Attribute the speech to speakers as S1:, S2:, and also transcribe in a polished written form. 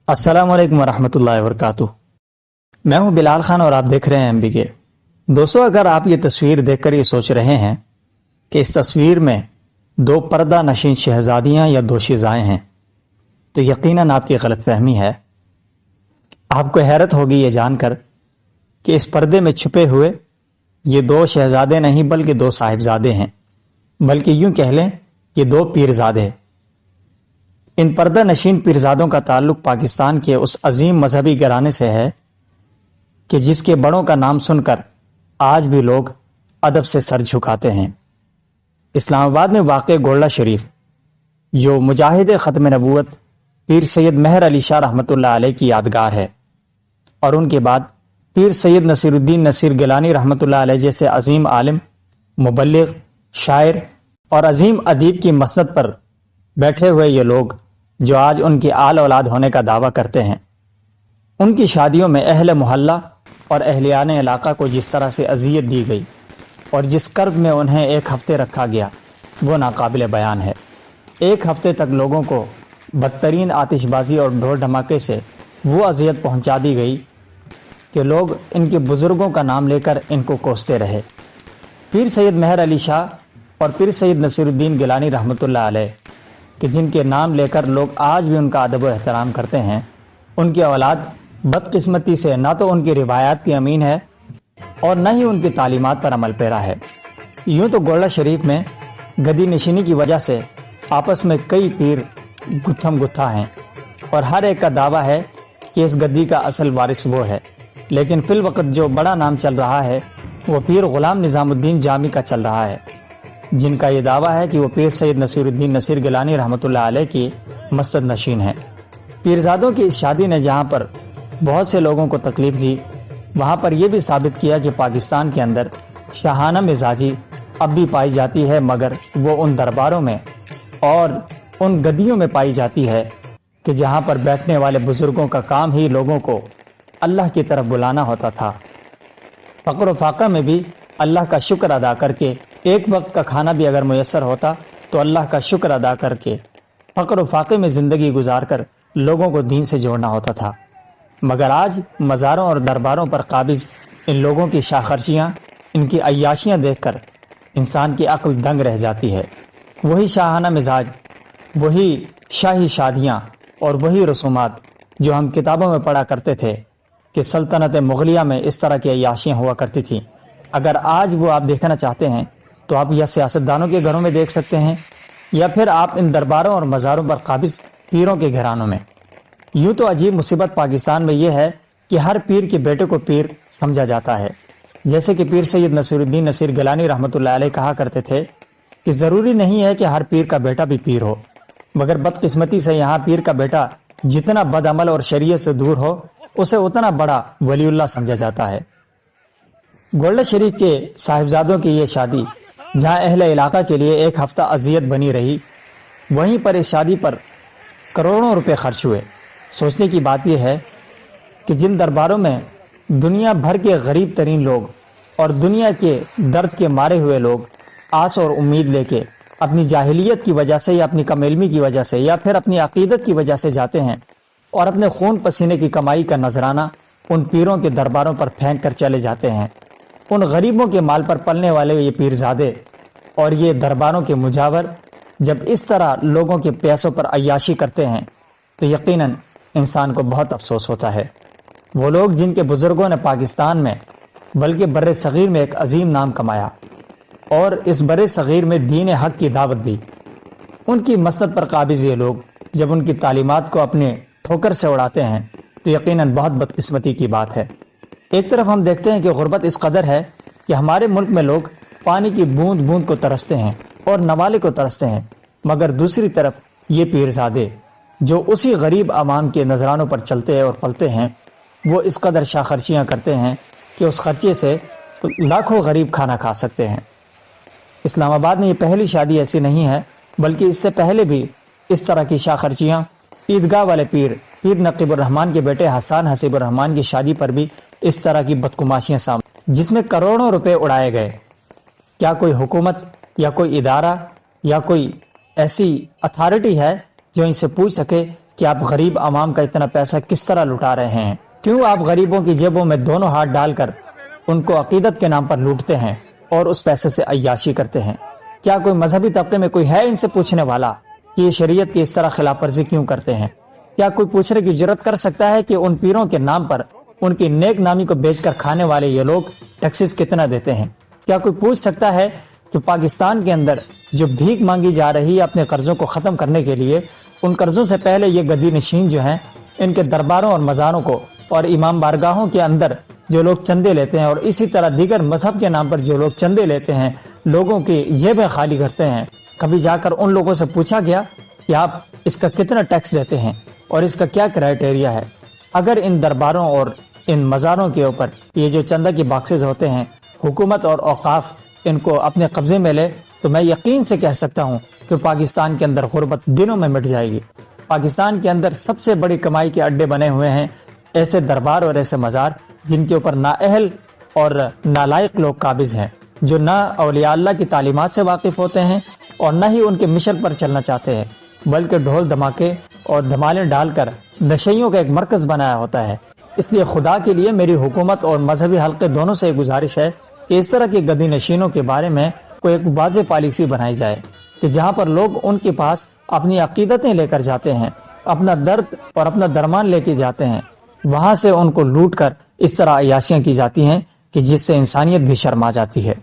S1: السلام علیکم ورحمۃ اللہ وبرکاتہ۔ میں ہوں بلال خان اور آپ دیکھ رہے ہیں MBK۔ دوستو، اگر آپ یہ تصویر دیکھ کر یہ سوچ رہے ہیں کہ اس تصویر میں دو پردہ نشین شہزادیاں یا دو شیزائیں ہیں تو یقیناً آپ کی غلط فہمی ہے۔ آپ کو حیرت ہوگی یہ جان کر کہ اس پردے میں چھپے ہوئے یہ دو شہزادے نہیں بلکہ دو صاحبزادے ہیں، بلکہ یوں کہہ لیں یہ دو پیرزادے۔ ان پردہ نشین پیرزادوں کا تعلق پاکستان کے اس عظیم مذہبی گھرانے سے ہے کہ جس کے بڑوں کا نام سن کر آج بھی لوگ ادب سے سر جھکاتے ہیں۔ اسلام آباد میں واقع گولڑہ شریف، جو مجاہد ختم نبوت پیر سید مہر علی شاہ رحمۃ اللہ علیہ کی یادگار ہے، اور ان کے بعد پیر سید نصیر الدین نصیر گیلانی رحمۃ اللہ علیہ جیسے عظیم عالم، مبلغ، شاعر اور عظیم ادیب کی مسند پر بیٹھے ہوئے یہ لوگ جو آج ان کی آل اولاد ہونے کا دعویٰ کرتے ہیں، ان کی شادیوں میں اہل محلہ اور اہلیان علاقہ کو جس طرح سے اذیت دی گئی اور جس کرب میں انہیں ایک ہفتے رکھا گیا وہ ناقابل بیان ہے۔ ایک ہفتے تک لوگوں کو بدترین آتش بازی اور ڈھول دھماکے سے وہ اذیت پہنچا دی گئی کہ لوگ ان کے بزرگوں کا نام لے کر ان کو کوستے رہے۔ پیر سید مہر علی شاہ اور پیر سید نصیر الدین گیلانی رحمۃ اللہ علیہ، کہ جن کے نام لے کر لوگ آج بھی ان کا ادب و احترام کرتے ہیں، ان کی اولاد بدقسمتی سے نہ تو ان کی روایات کی امین ہے اور نہ ہی ان کی تعلیمات پر عمل پیرا ہے۔ یوں تو گولڑہ شریف میں گدی نشینی کی وجہ سے آپس میں کئی پیر گتھم گتھا ہیں اور ہر ایک کا دعویٰ ہے کہ اس گدی کا اصل وارث وہ ہے، لیکن فی الوقت جو بڑا نام چل رہا ہے وہ پیر غلام نظام الدین جامی کا چل رہا ہے، جن کا یہ دعویٰ ہے کہ وہ پیر سید نصیر الدین نصیر گیلانی رحمۃ اللہ علیہ کی مسند نشین ہیں۔ پیرزادوں کی اس شادی نے جہاں پر بہت سے لوگوں کو تکلیف دی، وہاں پر یہ بھی ثابت کیا کہ پاکستان کے اندر شاہانہ مزاجی اب بھی پائی جاتی ہے، مگر وہ ان درباروں میں اور ان گدیوں میں پائی جاتی ہے کہ جہاں پر بیٹھنے والے بزرگوں کا کام ہی لوگوں کو اللہ کی طرف بلانا ہوتا تھا۔ فقر و فاقہ میں بھی اللہ کا شکر ادا کر کے، ایک وقت کا کھانا بھی اگر میسر ہوتا تو اللہ کا شکر ادا کر کے فقر و فاقے میں زندگی گزار کر لوگوں کو دین سے جوڑنا ہوتا تھا۔ مگر آج مزاروں اور درباروں پر قابض ان لوگوں کی شاخرچیاں، ان کی عیاشیاں دیکھ کر انسان کی عقل دنگ رہ جاتی ہے۔ وہی شاہانہ مزاج، وہی شاہی شادیاں اور وہی رسومات جو ہم کتابوں میں پڑھا کرتے تھے کہ سلطنت مغلیہ میں اس طرح کی عیاشیاں ہوا کرتی تھیں، اگر آج وہ آپ دیکھنا چاہتے ہیں تو آپ یا سیاستدانوں کے گھروں میں دیکھ سکتے ہیں یا پھر آپ ان درباروں اور مزاروں پر قابض پیروں کے گھرانوں میں۔ یوں تو عجیب مصیبت پاکستان میں یہ ہے کہ ہر پیر کے بیٹے کو پیر سمجھا جاتا ہے، جیسے کہ پیر سید نصیر الدین نصیر گیلانی رحمۃ اللہ علیہ کہا کرتے تھے کہ ضروری نہیں ہے کہ ہر پیر کا بیٹا بھی پیر ہو، مگر بدقسمتی سے یہاں پیر کا بیٹا جتنا بد عمل اور شریعت سے دور ہو اسے اتنا بڑا ولی اللہ سمجھا جاتا ہے۔ گولڑہ شریف کے صاحبزادوں کی یہ شادی جہاں اہل علاقہ کے لیے ایک ہفتہ اذیت بنی رہی، وہیں پر اس شادی پر کروڑوں روپے خرچ ہوئے۔ سوچنے کی بات یہ ہے کہ جن درباروں میں دنیا بھر کے غریب ترین لوگ اور دنیا کے درد کے مارے ہوئے لوگ آس اور امید لے کے اپنی جاہلیت کی وجہ سے یا اپنی کم علمی کی وجہ سے یا پھر اپنی عقیدت کی وجہ سے جاتے ہیں اور اپنے خون پسینے کی کمائی کا نذرانہ ان پیروں کے درباروں پر پھینک کر چلے جاتے ہیں، ان غریبوں کے مال پر پلنے والے یہ پیرزادے اور یہ درباروں کے مجاور جب اس طرح لوگوں کے پیسوں پر عیاشی کرتے ہیں تو یقیناً انسان کو بہت افسوس ہوتا ہے۔ وہ لوگ جن کے بزرگوں نے پاکستان میں بلکہ بر صغیر میں ایک عظیم نام کمایا اور اس بر صغیر میں دین حق کی دعوت دی، ان کی مسند پر قابض یہ لوگ جب ان کی تعلیمات کو اپنے ٹھوکر سے اڑاتے ہیں تو یقیناً بہت بدقسمتی کی بات ہے۔ ایک طرف ہم دیکھتے ہیں کہ غربت اس قدر ہے کہ ہمارے ملک میں لوگ پانی کی بوند بوند کو ترستے ہیں اور نوالے کو ترستے ہیں، مگر دوسری طرف یہ پیرزادے جو اسی غریب عوام کے نذرانوں پر چلتے ہیں اور پلتے ہیں، وہ اس قدر شاخرچیاں کرتے ہیں کہ اس خرچے سے لاکھوں غریب کھانا کھا سکتے ہیں۔ اسلام آباد میں یہ پہلی شادی ایسی نہیں ہے، بلکہ اس سے پہلے بھی اس طرح کی شاخرچیاں عیدگاہ والے پیر نقیب الرحمان کے بیٹے حسان حسیب الرحمان کی شادی پر بھی اس طرح کی بدقماشیاں سامنے، جس میں کروڑوں روپے اڑائے گئے۔ کیا کوئی حکومت یا کوئی ادارہ یا کوئی ایسی اتھارٹی ہے جو ان سے پوچھ سکے کہ آپ غریب عوام کا اتنا پیسہ کس طرح لٹا رہے ہیں؟ کیوں آپ غریبوں کی جیبوں میں دونوں ہاتھ ڈال کر ان کو عقیدت کے نام پر لوٹتے ہیں اور اس پیسے سے عیاشی کرتے ہیں؟ کیا کوئی مذہبی طبقے میں کوئی ہے ان سے پوچھنے والا کہ یہ شریعت کی اس طرح خلاف ورزی کیوں کرتے ہیں؟ کیا کوئی پوچھنے کی جرات کر سکتا ہے کہ ان پیروں کے نام پر ان کی نیک نامی کو بیچ کر کھانے والے یہ لوگ ٹیکسز کتنا دیتے ہیں؟ کیا کوئی پوچھ سکتا ہے کہ پاکستان کے اندر جو بھیک مانگی جا رہی ہے اپنے قرضوں کو ختم کرنے کے لیے، ان قرضوں سے پہلے یہ گدی نشین جو ہیں ان کے درباروں اور مزاروں کو اور امام بارگاہوں کے اندر جو لوگ چندے لیتے ہیں اور اسی طرح دیگر مذہب کے نام پر جو لوگ چندے لیتے ہیں، لوگوں کی جیبیں خالی کرتے ہیں، کبھی جا کر ان لوگوں سے پوچھا گیا کہ آپ اس کا کتنا ٹیکس دیتے ہیں اور اس کا کیا کرائیٹیریا ہے؟ اگر ان درباروں اور ان مزاروں کے اوپر یہ جو چندہ کی باکسز ہوتے ہیں حکومت اور اوقاف ان کو اپنے قبضے میں لے تو میں یقین سے کہہ سکتا ہوں کہ پاکستان کے اندر غربت دنوں میں مٹ جائے گی۔ پاکستان کے اندر سب سے بڑی کمائی کے اڈے بنے ہوئے ہیں ایسے دربار اور ایسے مزار جن کے اوپر نااہل اور نالائق لوگ قابض ہیں، جو نہ اولیاء اللہ کی تعلیمات سے واقف ہوتے ہیں اور نہ ہی ان کے مشن پر چلنا چاہتے ہیں، بلکہ ڈھول دھماکے اور دھمالیں ڈال کر نشیوں کا ایک مرکز بنایا ہوتا ہے۔ اس لیے خدا کے لیے میری حکومت اور مذہبی حلقے دونوں سے گزارش ہے کہ اس طرح کے گدی نشینوں کے بارے میں کوئی ایک واضح پالیسی بنائی جائے کہ جہاں پر لوگ ان کے پاس اپنی عقیدتیں لے کر جاتے ہیں، اپنا درد اور اپنا درمان لے کے جاتے ہیں، وہاں سے ان کو لوٹ کر اس طرح عیاشیاں کی جاتی ہیں کہ جس سے انسانیت بھی شرما جاتی ہے۔